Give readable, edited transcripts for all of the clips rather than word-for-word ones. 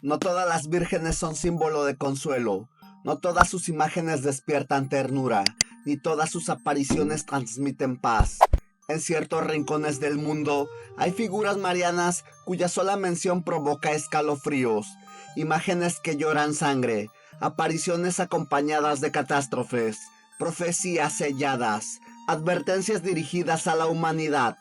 No todas las vírgenes son símbolo de consuelo, no todas sus imágenes despiertan ternura, ni todas sus apariciones transmiten paz. En ciertos rincones del mundo hay figuras marianas cuya sola mención provoca escalofríos, imágenes que lloran sangre, apariciones acompañadas de catástrofes, profecías selladas, advertencias dirigidas a la humanidad.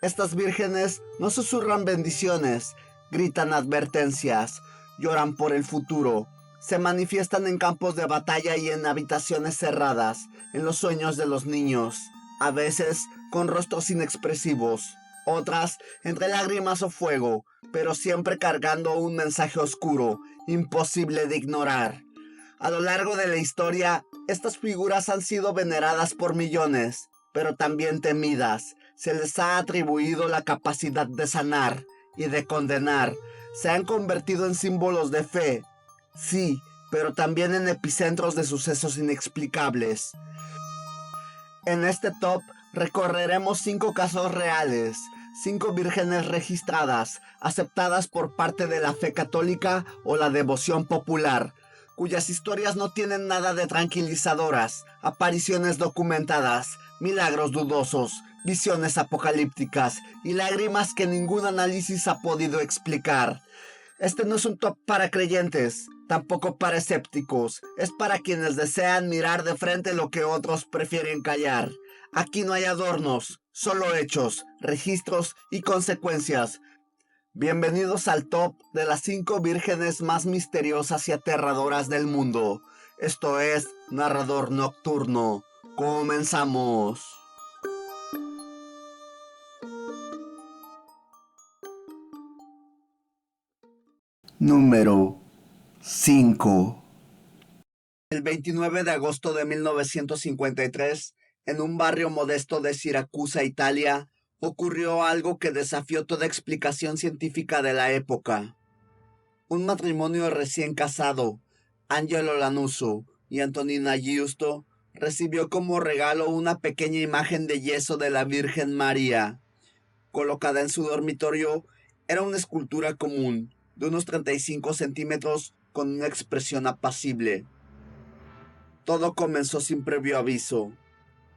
Estas vírgenes no susurran bendiciones, gritan advertencias, lloran por el futuro, se manifiestan en campos de batalla y en habitaciones cerradas, en los sueños de los niños, a veces con rostros inexpresivos, otras entre lágrimas o fuego, pero siempre cargando un mensaje oscuro, imposible de ignorar. A lo largo de la historia, estas figuras han sido veneradas por millones, pero también temidas. Se les ha atribuido la capacidad de sanar y de condenar. Se han convertido en símbolos de fe, sí, pero también en epicentros de sucesos inexplicables. En este top recorreremos 5 casos reales, 5 vírgenes registradas, aceptadas por parte de la fe católica o la devoción popular, cuyas historias no tienen nada de tranquilizadoras, apariciones documentadas, milagros dudosos, visiones apocalípticas y lágrimas que ningún análisis ha podido explicar. Este no es un top para creyentes, tampoco para escépticos, es para quienes desean mirar de frente lo que otros prefieren callar. Aquí no hay adornos, solo hechos, registros y consecuencias. Bienvenidos al top de las 5 vírgenes más misteriosas y aterradoras del mundo. Esto es Narrador Nocturno. Comenzamos. Número 5. El 29 de agosto de 1953, en un barrio modesto de Siracusa, Italia, ocurrió algo que desafió toda explicación científica de la época. Un matrimonio recién casado, Angelo Lanuso y Antonina Giusto, recibió como regalo una pequeña imagen de yeso de la Virgen María. Colocada en su dormitorio, era una escultura común, de unos 35 centímetros, con una expresión apacible. Todo comenzó sin previo aviso.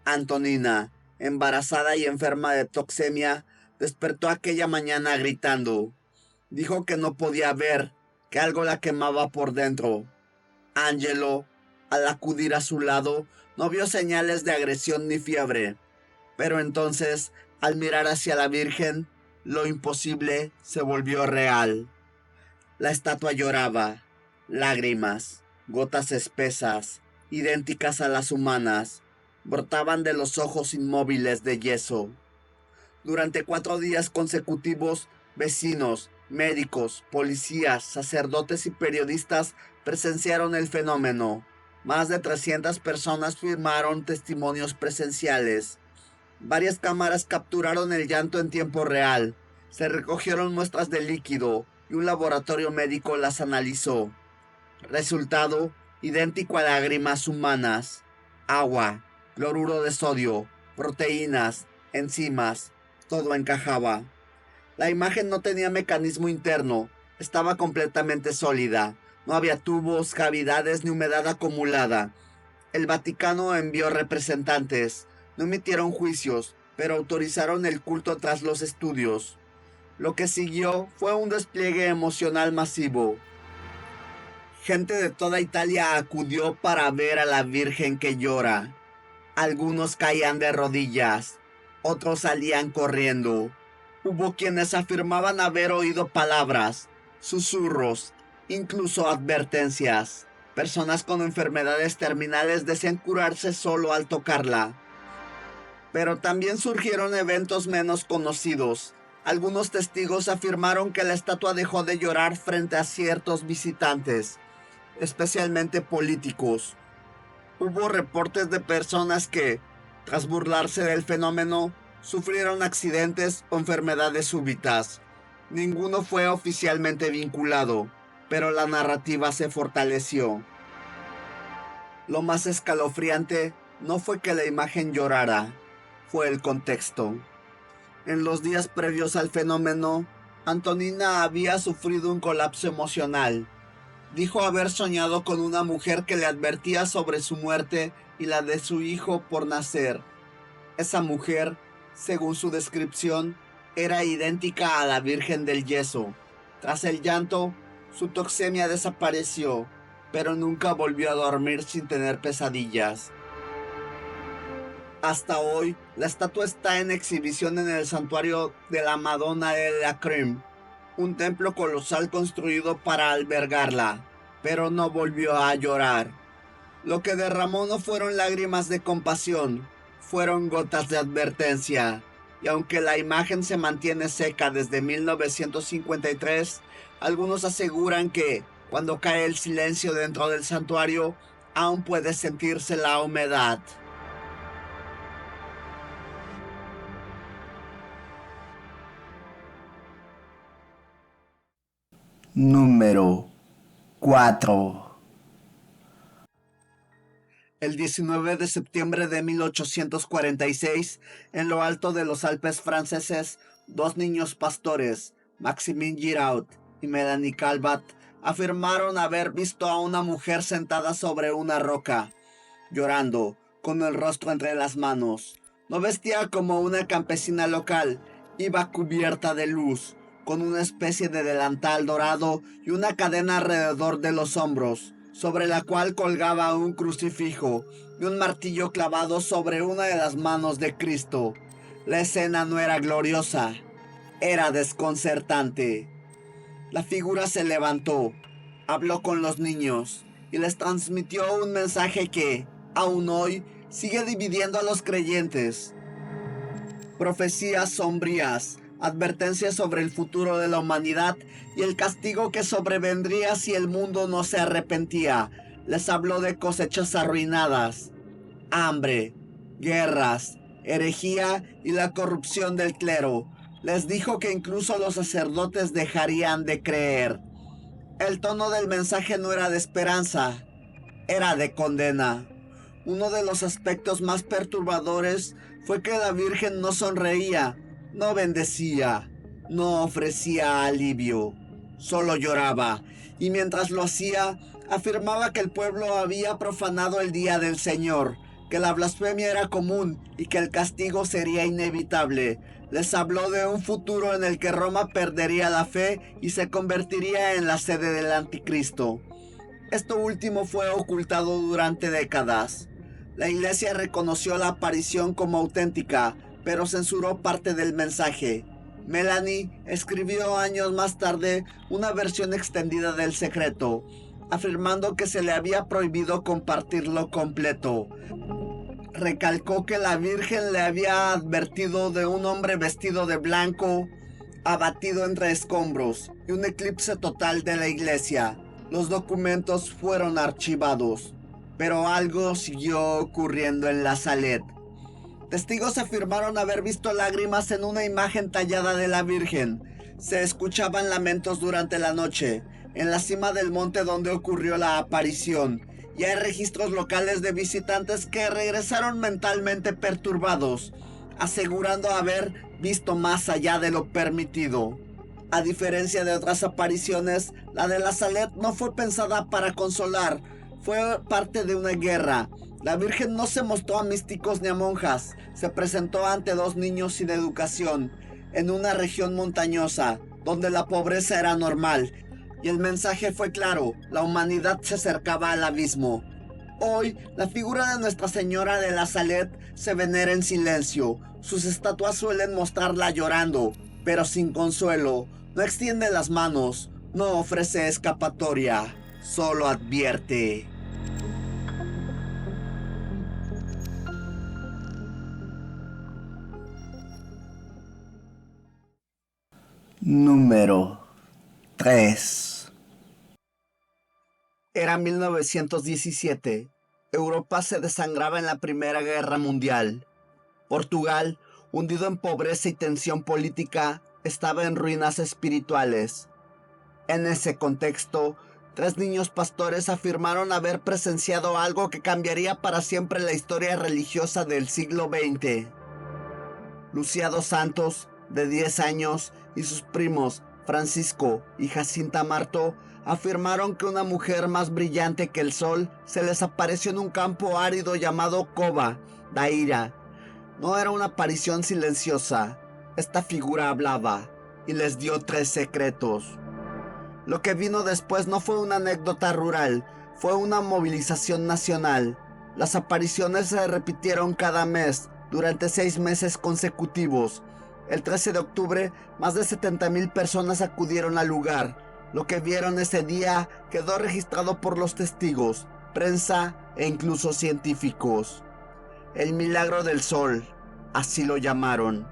Antonina, embarazada y enferma de toxemia, despertó aquella mañana gritando. Dijo que no podía ver, que algo la quemaba por dentro. Angelo, al acudir a su lado, no vio señales de agresión ni fiebre. Pero entonces, al mirar hacia la Virgen, lo imposible se volvió real. La estatua lloraba, lágrimas, gotas espesas, idénticas a las humanas, brotaban de los ojos inmóviles de yeso. Durante 4 días consecutivos, vecinos, médicos, policías, sacerdotes y periodistas presenciaron el fenómeno. Más de 300 personas firmaron testimonios presenciales. Varias cámaras capturaron el llanto en tiempo real. Se recogieron muestras de líquido y un laboratorio médico las analizó. Resultado idéntico a lágrimas humanas. Agua, cloruro de sodio, proteínas, enzimas, todo encajaba. La imagen no tenía mecanismo interno, estaba completamente sólida. No había tubos, cavidades ni humedad acumulada. El Vaticano envió representantes. No emitieron juicios, pero autorizaron el culto tras los estudios. Lo que siguió fue un despliegue emocional masivo. Gente de toda Italia acudió para ver a la Virgen que llora. Algunos caían de rodillas, otros salían corriendo. Hubo quienes afirmaban haber oído palabras, susurros, incluso advertencias. Personas con enfermedades terminales desean curarse solo al tocarla. Pero también surgieron eventos menos conocidos. Algunos testigos afirmaron que la estatua dejó de llorar frente a ciertos visitantes, especialmente políticos. Hubo reportes de personas que, tras burlarse del fenómeno, sufrieron accidentes o enfermedades súbitas. Ninguno fue oficialmente vinculado, pero la narrativa se fortaleció. Lo más escalofriante no fue que la imagen llorara, fue el contexto. En los días previos al fenómeno, Antonina había sufrido un colapso emocional. Dijo haber soñado con una mujer que le advertía sobre su muerte y la de su hijo por nacer. Esa mujer, según su descripción, era idéntica a la Virgen del Yeso. Tras el llanto, su toxemia desapareció, pero nunca volvió a dormir sin tener pesadillas. Hasta hoy, la estatua está en exhibición en el santuario de la Madonna de la Creme, un templo colosal construido para albergarla, pero no volvió a llorar. Lo que derramó no fueron lágrimas de compasión, fueron gotas de advertencia. Y aunque la imagen se mantiene seca desde 1953, algunos aseguran que, cuando cae el silencio dentro del santuario, aún puede sentirse la humedad. Número 4. El 19 de septiembre de 1846, en lo alto de los Alpes franceses, dos niños pastores, Maximin Giraud y Melanie Calvat, afirmaron haber visto a una mujer sentada sobre una roca, llorando, con el rostro entre las manos. No vestía como una campesina local, iba cubierta de luz, con una especie de delantal dorado y una cadena alrededor de los hombros, sobre la cual colgaba un crucifijo y un martillo clavado sobre una de las manos de Cristo. La escena no era gloriosa, era desconcertante. La figura se levantó, habló con los niños y les transmitió un mensaje que, aún hoy, sigue dividiendo a los creyentes. Profecías sombrías, advertencias sobre el futuro de la humanidad y el castigo que sobrevendría si el mundo no se arrepentía. Les habló de cosechas arruinadas, hambre, guerras, herejía y la corrupción del clero. Les dijo que incluso los sacerdotes dejarían de creer. El tono del mensaje no era de esperanza, era de condena. Uno de los aspectos más perturbadores fue que la Virgen no sonreía, no bendecía, no ofrecía alivio, solo lloraba, y mientras lo hacía, afirmaba que el pueblo había profanado el día del Señor, que la blasfemia era común y que el castigo sería inevitable. Les habló de un futuro en el que Roma perdería la fe y se convertiría en la sede del anticristo. Esto último fue ocultado durante décadas. La iglesia reconoció la aparición como auténtica, pero censuró parte del mensaje. Melanie escribió años más tarde una versión extendida del secreto, afirmando que se le había prohibido compartirlo completo. Recalcó que la Virgen le había advertido de un hombre vestido de blanco, abatido entre escombros, y un eclipse total de la iglesia. Los documentos fueron archivados, pero algo siguió ocurriendo en la Salet. Testigos afirmaron haber visto lágrimas en una imagen tallada de la Virgen. Se escuchaban lamentos durante la noche, en la cima del monte donde ocurrió la aparición, y hay registros locales de visitantes que regresaron mentalmente perturbados, asegurando haber visto más allá de lo permitido. A diferencia de otras apariciones, la de la Salet no fue pensada para consolar, fue parte de una guerra. La Virgen no se mostró a místicos ni a monjas, se presentó ante dos niños sin educación, en una región montañosa, donde la pobreza era normal. Y el mensaje fue claro, la humanidad se acercaba al abismo. Hoy, la figura de Nuestra Señora de la Salet se venera en silencio. Sus estatuas suelen mostrarla llorando, pero sin consuelo. No extiende las manos, no ofrece escapatoria, solo advierte. Número 3. Era 1917. Europa se desangraba en la Primera Guerra Mundial. Portugal, hundido en pobreza y tensión política, estaba en ruinas espirituales. En ese contexto, tres niños pastores afirmaron haber presenciado algo que cambiaría para siempre la historia religiosa del siglo XX. Lucía dos Santos, de 10 años, y sus primos Francisco y Jacinta Marto afirmaron que una mujer más brillante que el sol se les apareció en un campo árido llamado Cova Daira. No era una aparición silenciosa, esta figura hablaba y les dio 3 secretos. Lo que vino después no fue una anécdota rural, fue una movilización nacional. Las apariciones se repitieron cada mes durante 6 meses consecutivos. El 13 de octubre, más de 70,000 personas acudieron al lugar. Lo que vieron ese día quedó registrado por los testigos, prensa e incluso científicos. El milagro del sol, así lo llamaron.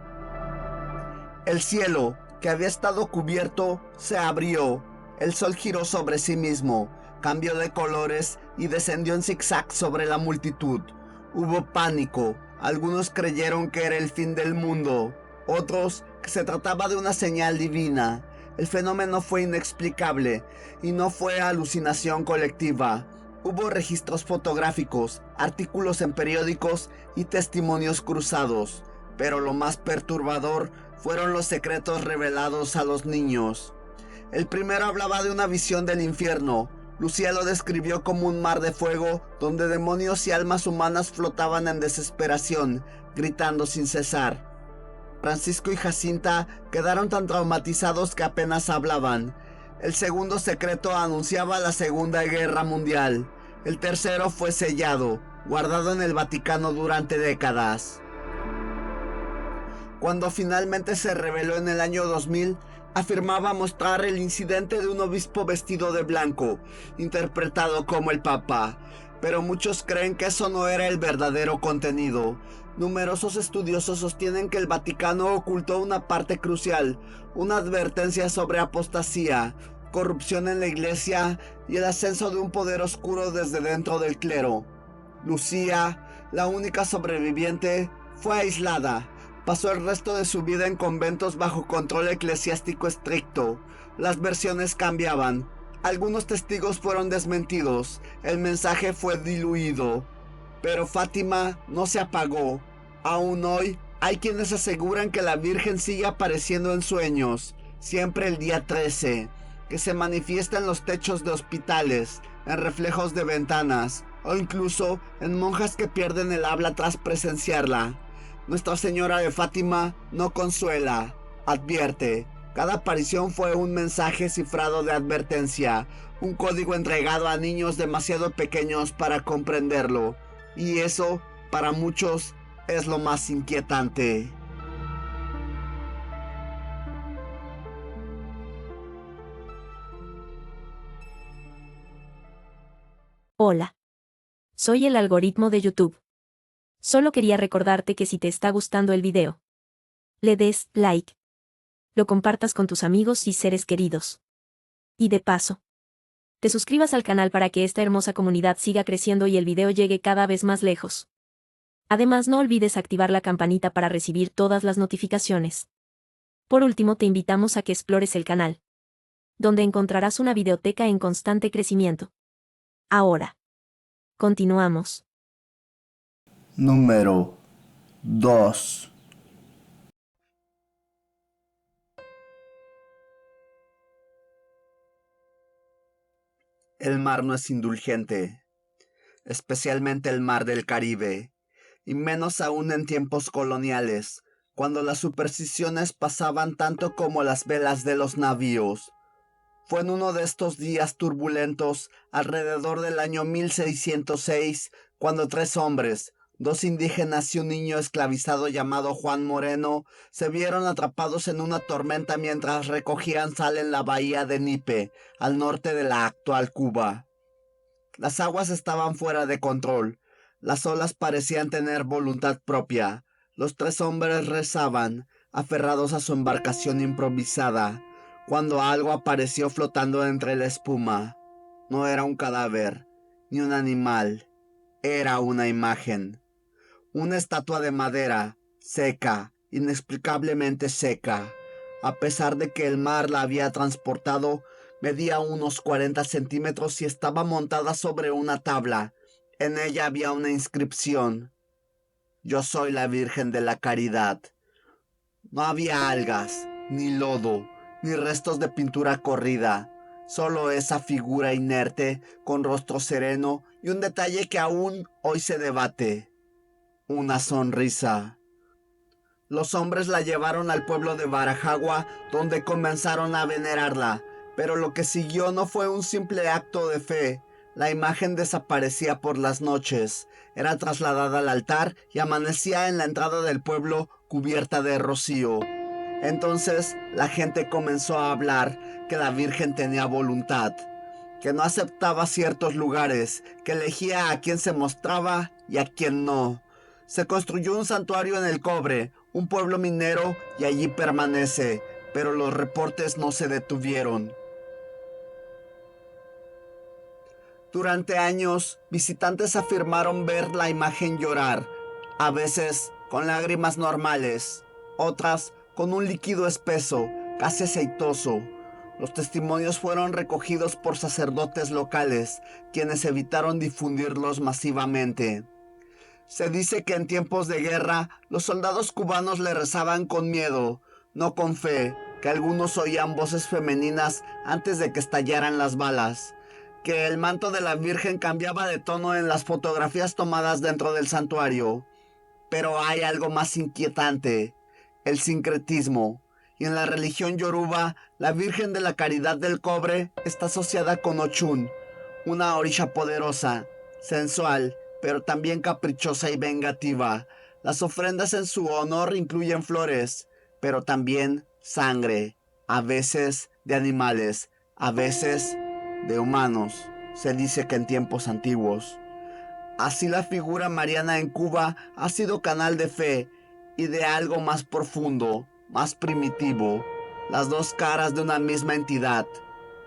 El cielo, que había estado cubierto, se abrió. El sol giró sobre sí mismo, cambió de colores y descendió en zigzag sobre la multitud. Hubo pánico. Algunos creyeron que era el fin del mundo, otros que se trataba de una señal divina. El fenómeno fue inexplicable y no fue alucinación colectiva. Hubo registros fotográficos, artículos en periódicos y testimonios cruzados, pero lo más perturbador fueron los secretos revelados a los niños. El primero hablaba de una visión del infierno. Lucía lo describió como un mar de fuego donde demonios y almas humanas flotaban en desesperación, gritando sin cesar. Francisco y Jacinta quedaron tan traumatizados que apenas hablaban. El segundo secreto anunciaba la Segunda Guerra Mundial. El tercero fue sellado, guardado en el Vaticano durante décadas. Cuando finalmente se reveló en el año 2000, afirmaba mostrar el incidente de un obispo vestido de blanco, interpretado como el Papa. Pero muchos creen que eso no era el verdadero contenido. Numerosos estudiosos sostienen que el Vaticano ocultó una parte crucial, una advertencia sobre apostasía, corrupción en la iglesia y el ascenso de un poder oscuro desde dentro del clero. Lucía, la única sobreviviente, fue aislada. Pasó el resto de su vida en conventos bajo control eclesiástico estricto. Las versiones cambiaban. Algunos testigos fueron desmentidos. El mensaje fue diluido. Pero Fátima no se apagó. Aún hoy hay quienes aseguran que la Virgen sigue apareciendo en sueños, siempre el día 13, que se manifiesta en los techos de hospitales, en reflejos de ventanas, o incluso en monjas que pierden el habla tras presenciarla. Nuestra Señora de Fátima no consuela, advierte. Cada aparición fue un mensaje cifrado de advertencia, un código entregado a niños demasiado pequeños para comprenderlo. Y eso, para muchos, es lo más inquietante. Hola. Soy el algoritmo de YouTube. Solo quería recordarte que si te está gustando el video, le des like, lo compartas con tus amigos y seres queridos. Y de paso, te suscribas al canal para que esta hermosa comunidad siga creciendo y el video llegue cada vez más lejos. Además, no olvides activar la campanita para recibir todas las notificaciones. Por último, te invitamos a que explores el canal, donde encontrarás una videoteca en constante crecimiento. Ahora, continuamos. Número 2. El mar no es indulgente, especialmente el mar del Caribe, y menos aún en tiempos coloniales, cuando las supersticiones pasaban tanto como las velas de los navíos. Fue en uno de estos días turbulentos, alrededor del año 1606, cuando 3 hombres, 2 indígenas y un niño esclavizado llamado Juan Moreno, se vieron atrapados en una tormenta mientras recogían sal en la bahía de Nipe, al norte de la actual Cuba. Las aguas estaban fuera de control. Las olas parecían tener voluntad propia. Los 3 hombres rezaban, aferrados a su embarcación improvisada, cuando algo apareció flotando entre la espuma. No era un cadáver, ni un animal. Era una imagen. Una estatua de madera, seca, inexplicablemente seca. A pesar de que el mar la había transportado, medía unos 40 centímetros y estaba montada sobre una tabla. En ella había una inscripción: Yo soy la Virgen de la Caridad. No había algas, ni lodo, ni restos de pintura corrida, solo esa figura inerte, con rostro sereno y un detalle que aún hoy se debate: una sonrisa. Los hombres la llevaron al pueblo de Barajagua, donde comenzaron a venerarla, pero lo que siguió no fue un simple acto de fe. La imagen desaparecía por las noches, era trasladada al altar y amanecía en la entrada del pueblo cubierta de rocío. Entonces la gente comenzó a hablar que la Virgen tenía voluntad, que no aceptaba ciertos lugares, que elegía a quien se mostraba y a quien no. Se construyó un santuario en el Cobre, un pueblo minero, y allí permanece, pero los reportes no se detuvieron. Durante años, visitantes afirmaron ver la imagen llorar, a veces con lágrimas normales, otras con un líquido espeso, casi aceitoso. Los testimonios fueron recogidos por sacerdotes locales, quienes evitaron difundirlos masivamente. Se dice que en tiempos de guerra, los soldados cubanos le rezaban con miedo, no con fe, que algunos oían voces femeninas antes de que estallaran las balas, que el manto de la Virgen cambiaba de tono en las fotografías tomadas dentro del santuario. Pero hay algo más inquietante: el sincretismo. Y en la religión yoruba, la Virgen de la Caridad del Cobre está asociada con Ochun, una orisha poderosa, sensual, pero también caprichosa y vengativa. Las ofrendas en su honor incluyen flores, pero también sangre, a veces de animales, a veces de humanos. Se dice que en tiempos antiguos. Así la figura mariana en Cuba ha sido canal de fe y de algo más profundo, más primitivo, las dos caras de una misma entidad,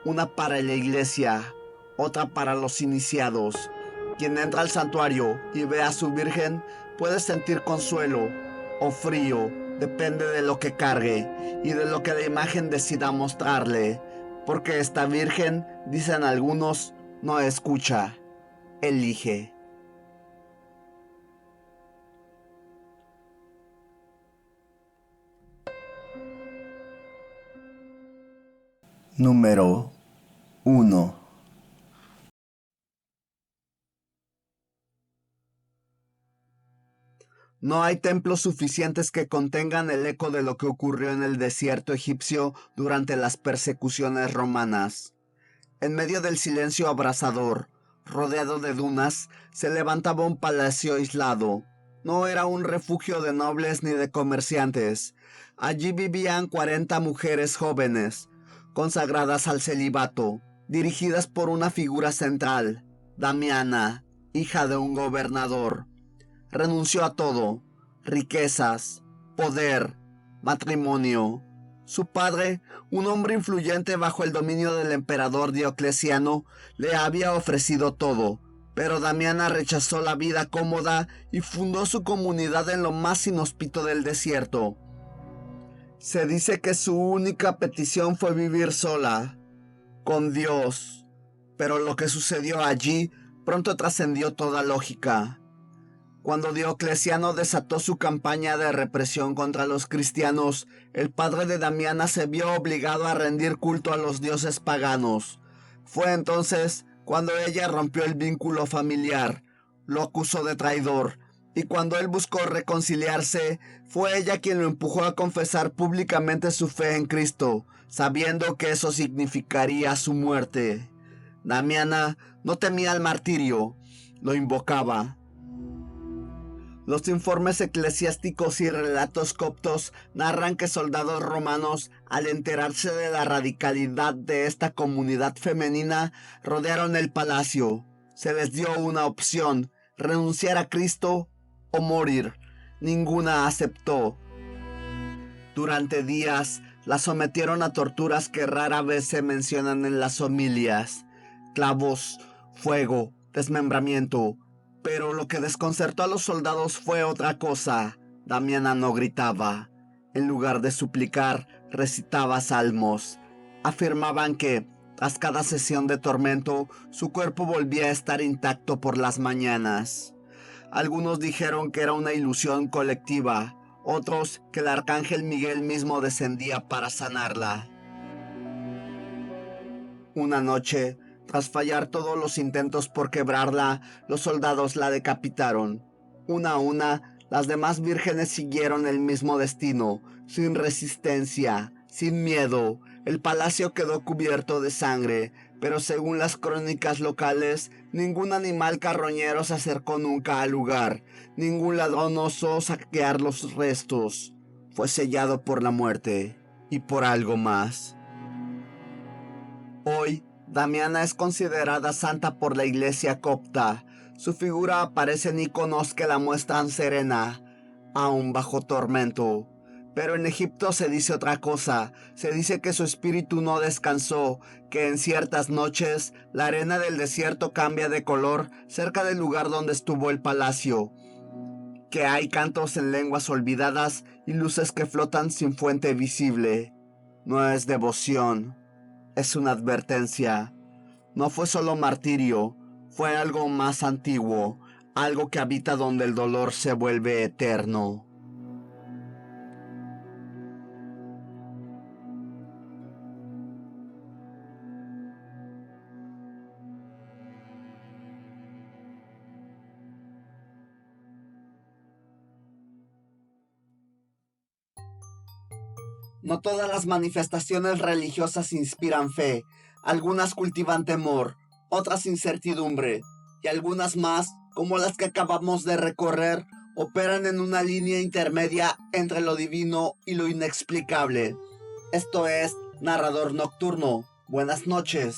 una para la iglesia, otra para los iniciados. Quien entra al santuario y ve a su Virgen puede sentir consuelo o frío, depende de lo que cargue y de lo que la imagen decida mostrarle, porque esta Virgen, dicen algunos, no escucha, elige. Número 1. No hay templos suficientes que contengan el eco de lo que ocurrió en el desierto egipcio durante las persecuciones romanas. En medio del silencio abrasador, rodeado de dunas, se levantaba un palacio aislado. No era un refugio de nobles ni de comerciantes. Allí vivían 40 mujeres jóvenes, consagradas al celibato, dirigidas por una figura central, Damiana, hija de un gobernador. Renunció a todo: riquezas, poder, matrimonio. Su padre, un hombre influyente bajo el dominio del emperador Diocleciano, le había ofrecido todo, pero Damiana rechazó la vida cómoda y fundó su comunidad en lo más inhóspito del desierto. Se dice que su única petición fue vivir sola, con Dios, pero lo que sucedió allí pronto trascendió toda lógica. Cuando Diocleciano desató su campaña de represión contra los cristianos, el padre de Damiana se vio obligado a rendir culto a los dioses paganos. Fue entonces cuando ella rompió el vínculo familiar, lo acusó de traidor, y cuando él buscó reconciliarse, fue ella quien lo empujó a confesar públicamente su fe en Cristo, sabiendo que eso significaría su muerte. Damiana no temía el martirio, lo invocaba. Los informes eclesiásticos y relatos coptos narran que soldados romanos, al enterarse de la radicalidad de esta comunidad femenina, rodearon el palacio. Se les dio una opción: renunciar a Cristo o morir. Ninguna aceptó. Durante días la sometieron a torturas que rara vez se mencionan en las homilias: clavos, fuego, desmembramiento. Pero lo que desconcertó a los soldados fue otra cosa. Damiana no gritaba. En lugar de suplicar, recitaba salmos. Afirmaban que, tras cada sesión de tormento, su cuerpo volvía a estar intacto por las mañanas. Algunos dijeron que era una ilusión colectiva, otros que el arcángel Miguel mismo descendía para sanarla. Una noche, tras fallar todos los intentos por quebrarla, los soldados la decapitaron. Una a una, las demás vírgenes siguieron el mismo destino, sin resistencia, sin miedo. El palacio quedó cubierto de sangre, pero según las crónicas locales, ningún animal carroñero se acercó nunca al lugar, ningún ladrón osó saquear los restos. Fue sellado por la muerte y por algo más. Hoy, Damiana es considerada santa por la iglesia copta. Su figura aparece en iconos que la muestran serena, aún bajo tormento. Pero en Egipto se dice otra cosa, se dice que su espíritu no descansó, que en ciertas noches la arena del desierto cambia de color cerca del lugar donde estuvo el palacio, que hay cantos en lenguas olvidadas y luces que flotan sin fuente visible. No es devoción, es una advertencia. No fue solo martirio, fue algo más antiguo, algo que habita donde el dolor se vuelve eterno. No todas las manifestaciones religiosas inspiran fe, algunas cultivan temor, otras incertidumbre, y algunas más, como las que acabamos de recorrer, operan en una línea intermedia entre lo divino y lo inexplicable. Esto es Narrador Nocturno. Buenas noches.